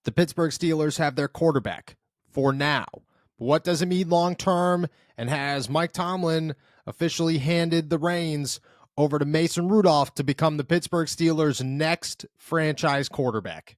The Pittsburgh Steelers have their quarterback for now. But what does it mean long term? And has Mike Tomlin officially handed the reins over to Mason Rudolph to become the Pittsburgh Steelers' next franchise quarterback?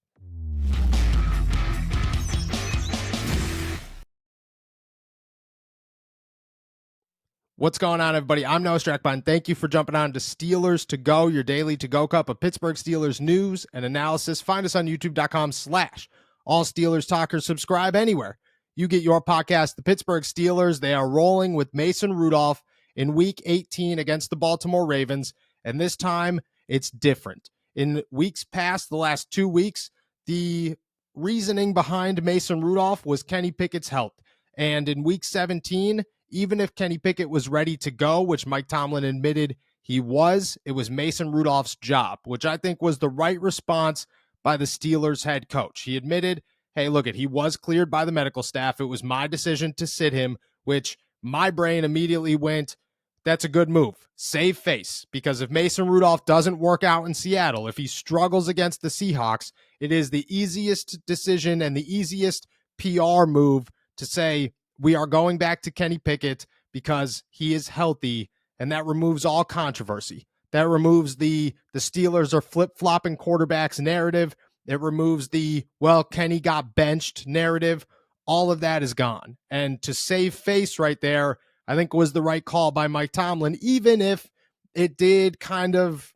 What's going on, everybody? I'm Noah Strackbine. Thank you for jumping on to Steelers to Go, your daily to-go cup of Pittsburgh Steelers news and analysis. Find us on youtube.com/All Steelers Talkers. Subscribe anywhere you get your podcast. The Pittsburgh Steelers, they are rolling with Mason Rudolph in Week 18 against the Baltimore Ravens, and this time it's different. In weeks past, the last 2 weeks, the reasoning behind Mason Rudolph was Kenny Pickett's health. And in Week 17, even if Kenny Pickett was ready to go, which Mike Tomlin admitted he was, it was Mason Rudolph's job, which I think was the right response by the Steelers head coach. He admitted, hey, look, he was cleared by the medical staff. It was my decision to sit him, which my brain immediately went, that's a good move. Save face, because if Mason Rudolph doesn't work out in Seattle, if he struggles against the Seahawks, it is the easiest decision and the easiest PR move to say, we are going back to Kenny Pickett because he is healthy, and that removes all controversy. That removes the Steelers are flip-flopping quarterbacks narrative. It removes the, well, Kenny got benched narrative. All of that is gone. And to save face right there, I think was the right call by Mike Tomlin, even if it did kind of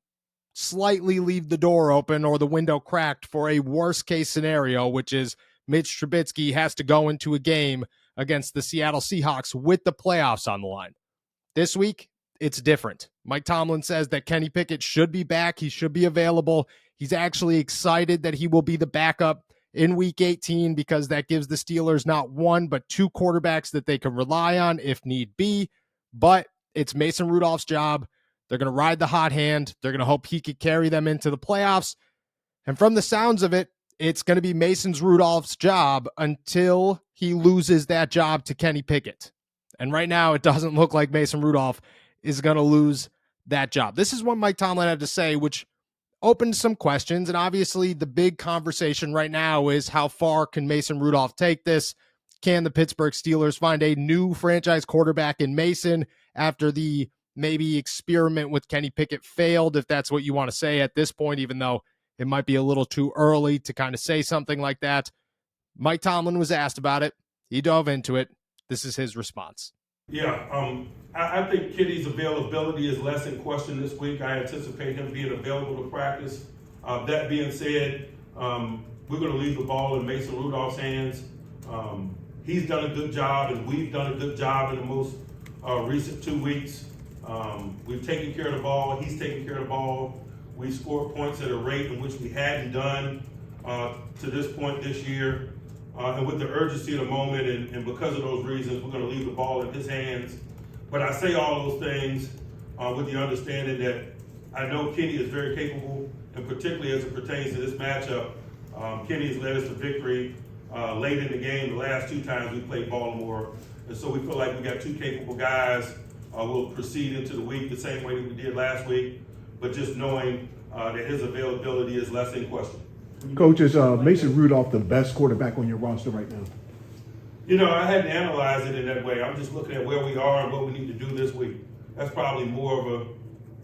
slightly leave the door open or the window cracked for a worst-case scenario, which is Mitch Trubisky has to go into a game against the Seattle Seahawks with the playoffs on the line. This week, it's different. Mike Tomlin says that Kenny Pickett should be back. He should be available. He's actually excited that he will be the backup in Week 18 because that gives the Steelers not one, but two quarterbacks that they can rely on if need be. But it's Mason Rudolph's job. They're going to ride the hot hand. They're going to hope he could carry them into the playoffs. And from the sounds of it, it's going to be Mason Rudolph's job until he loses that job to Kenny Pickett. And right now, it doesn't look like Mason Rudolph is going to lose that job. This is what Mike Tomlin had to say, which opened some questions. And obviously, the big conversation right now is how far can Mason Rudolph take this? Can the Pittsburgh Steelers find a new franchise quarterback in Mason after the maybe experiment with Kenny Pickett failed, if that's what you want to say at this point, even though it might be a little too early to kind of say something like that. Mike Tomlin was asked about it. He dove into it. This is his response. Yeah, I think Kenny's availability is less in question this week. I anticipate him being available to practice. That being said, we're going to leave the ball in Mason Rudolph's hands. He's done a good job, and we've done a good job in the most recent 2 weeks. We've taken care of the ball. He's taken care of the ball. We scored points at a rate in which we hadn't done to this point this year. And with the urgency of the moment and because of those reasons, we're going to leave the ball in his hands. But I say all those things with the understanding that I know Kenny is very capable, and particularly as it pertains to this matchup, Kenny has led us to victory late in the game the last 2 times we played Baltimore. And so we feel like we got 2 capable guys. We'll proceed into the week the same way that we did last week, but just knowing that his availability is less in question. Coach, is Mason Rudolph the best quarterback on your roster right now? You know, I hadn't analyzed it in that way. I'm just looking at where we are and what we need to do this week. That's probably more of a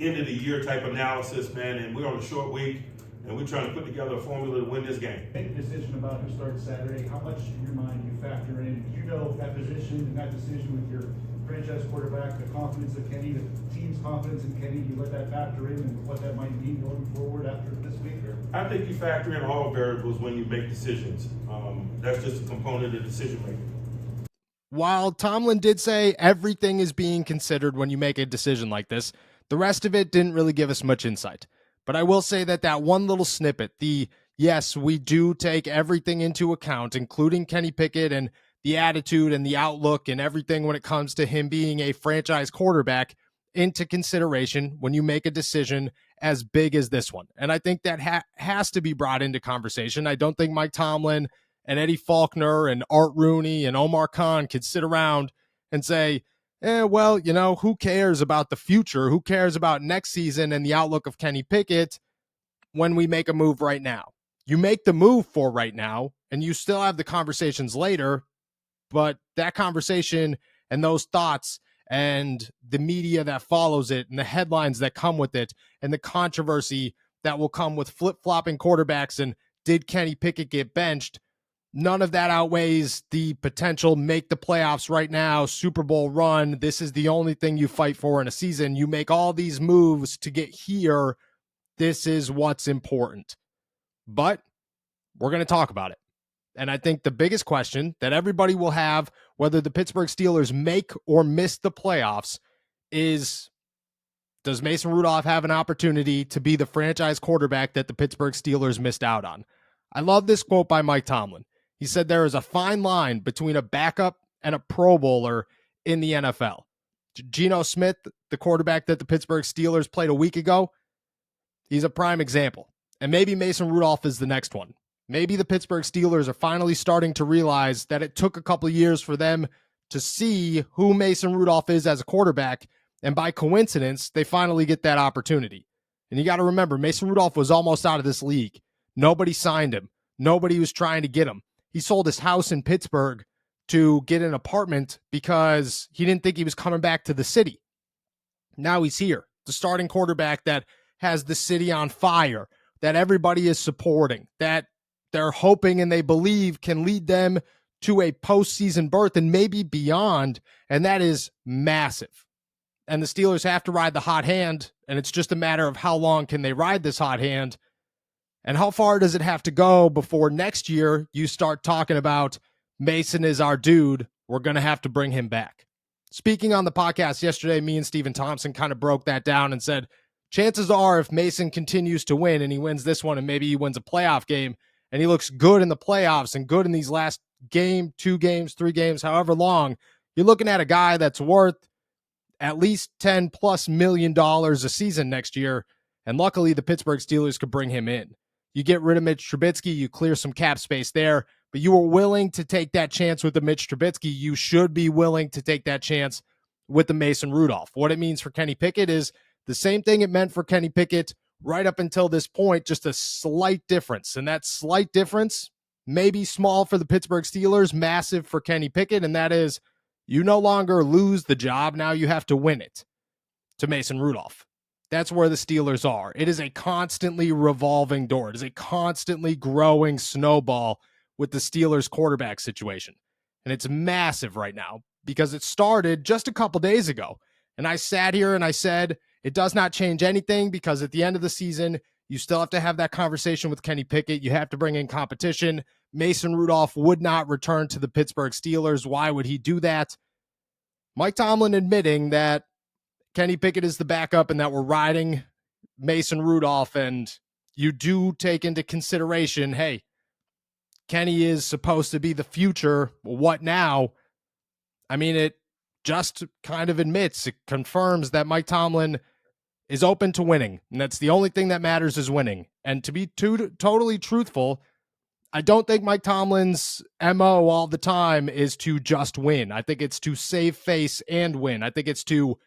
end of the year type analysis, man, and we're on a short week, and we're trying to put together a formula to win this game. Make a decision about who starts Saturday. How much in your mind do you factor in? Do you know that position and that decision with your franchise quarterback, the confidence of Kenny, the team's confidence in Kenny, you let that factor in and what that might mean going forward after this week? Or? I think you factor in all variables when you make decisions. That's just a component of decision making. While Tomlin did say everything is being considered when you make a decision like this, the rest of it didn't really give us much insight. But I will say that one little snippet, yes, we do take everything into account, including Kenny Pickett and the attitude and the outlook and everything when it comes to him being a franchise quarterback into consideration when you make a decision as big as this one. And I think that has to be brought into conversation. I don't think Mike Tomlin and Eddie Faulkner and Art Rooney and Omar Khan could sit around and say, well, who cares about the future? Who cares about next season and the outlook of Kenny Pickett when we make a move right now? you make the move for right now, and you still have the conversations later, but that conversation and those thoughts and the media that follows it and the headlines that come with it and the controversy that will come with flip-flopping quarterbacks and did Kenny Pickett get benched, none of that outweighs the potential make the playoffs right now, Super Bowl run. This is the only thing you fight for in a season. You make all these moves to get here. This is what's important. But we're going to talk about it. And I think the biggest question that everybody will have, whether the Pittsburgh Steelers make or miss the playoffs, is does Mason Rudolph have an opportunity to be the franchise quarterback that the Pittsburgh Steelers missed out on? I love this quote by Mike Tomlin. He said there is a fine line between a backup and a Pro Bowler in the NFL. Geno Smith, the quarterback that the Pittsburgh Steelers played a week ago, he's a prime example. And maybe Mason Rudolph is the next one. Maybe the Pittsburgh Steelers are finally starting to realize that it took a couple of years for them to see who Mason Rudolph is as a quarterback, and by coincidence, they finally get that opportunity. And you got to remember, Mason Rudolph was almost out of this league. Nobody signed him. Nobody was trying to get him. He sold his house in Pittsburgh to get an apartment because he didn't think he was coming back to the city. Now he's here, the starting quarterback that has the city on fire, that everybody is supporting, that they're hoping and they believe can lead them to a postseason berth and maybe beyond, and that is massive. And the Steelers have to ride the hot hand, and it's just a matter of how long can they ride this hot hand, and how far does it have to go before next year you start talking about Mason is our dude, we're going to have to bring him back. Speaking on the podcast yesterday, me and Stephen Thompson kind of broke that down and said, chances are if Mason continues to win and he wins this one and maybe he wins a playoff game, and he looks good in the playoffs and good in these last game, 2 games, 3 games, however long, you're looking at a guy that's worth at least $10+ million a season next year. And luckily, the Pittsburgh Steelers could bring him in. You get rid of Mitch Trubisky, you clear some cap space there, but you were willing to take that chance with the Mitch Trubisky. You should be willing to take that chance with the Mason Rudolph. What it means for Kenny Pickett is the same thing it meant for Kenny Pickett right up until this point, just a slight difference. And that slight difference may be small for the Pittsburgh Steelers, massive for Kenny Pickett, and that is you no longer lose the job, now you have to win it to Mason Rudolph. That's where the Steelers are. It is a constantly revolving door. It is a constantly growing snowball with the Steelers quarterback situation. And it's massive right now because it started just a couple days ago. And I sat here and I said, it does not change anything because at the end of the season, you still have to have that conversation with Kenny Pickett. You have to bring in competition. Mason Rudolph would not return to the Pittsburgh Steelers. Why would he do that? Mike Tomlin admitting that Kenny Pickett is the backup and that we're riding Mason Rudolph, and you do take into consideration, hey, Kenny is supposed to be the future. What now? I mean, it just kind of admits, it confirms that Mike Tomlin is open to winning, and that's the only thing that matters is winning. And to be totally truthful, I don't think Mike Tomlin's MO all the time is to just win. I think it's to save face and win. I think it's to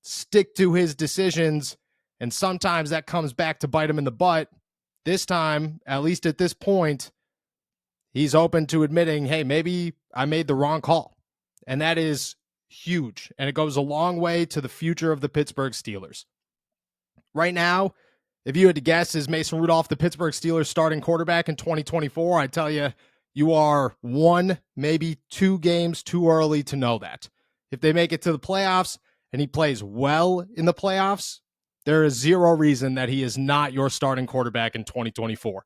stick to his decisions, and sometimes that comes back to bite him in the butt. This time, at least at this point, he's open to admitting, hey, maybe I made the wrong call. And that is huge, and it goes a long way to the future of the Pittsburgh Steelers. Right now, if you had to guess, is Mason Rudolph the Pittsburgh Steelers starting quarterback in 2024? I tell you, you are 1, maybe 2 games too early to know that. If they make it to the playoffs and he plays well in the playoffs, there is zero reason that he is not your starting quarterback in 2024.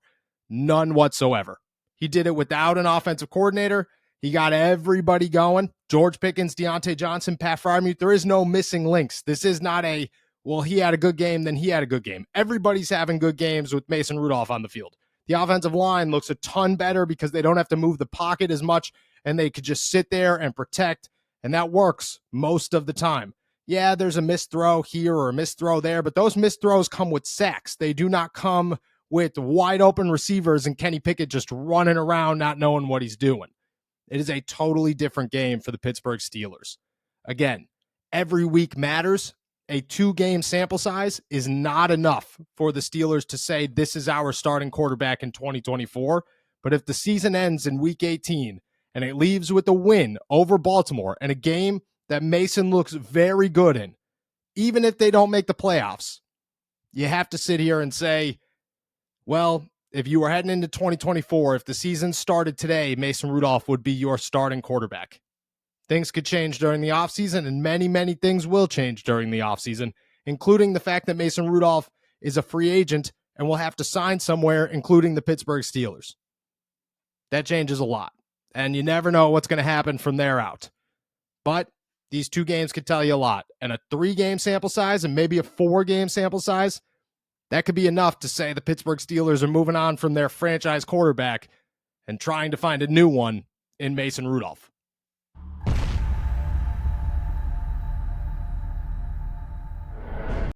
None whatsoever. He did it without an offensive coordinator. He got everybody going. George Pickens, Deontay Johnson, Pat Freiermuth. There is no missing links. This is not a, well, he had a good game, then he had a good game. Everybody's having good games with Mason Rudolph on the field. The offensive line looks a ton better because they don't have to move the pocket as much, and they could just sit there and protect, and that works most of the time. Yeah, there's a missed throw here or a missed throw there, but those missed throws come with sacks. They do not come with wide open receivers and Kenny Pickett just running around not knowing what he's doing. It is a totally different game for the Pittsburgh Steelers. Again, every week matters. a 2-game sample size is not enough for the Steelers to say this is our starting quarterback in 2024. But if the season ends in week 18 and it leaves with a win over Baltimore and a game that Mason looks very good in, even if they don't make the playoffs, you have to sit here and say, well, if you were heading into 2024, if the season started today, Mason Rudolph would be your starting quarterback. Things could change during the offseason, and many, many things will change during the offseason, including the fact that Mason Rudolph is a free agent and will have to sign somewhere, including the Pittsburgh Steelers. That changes a lot, and you never know what's going to happen from there out. But these 2 games could tell you a lot, and a 3-game sample size and maybe a 4-game sample size, that could be enough to say the Pittsburgh Steelers are moving on from their franchise quarterback and trying to find a new one in Mason Rudolph.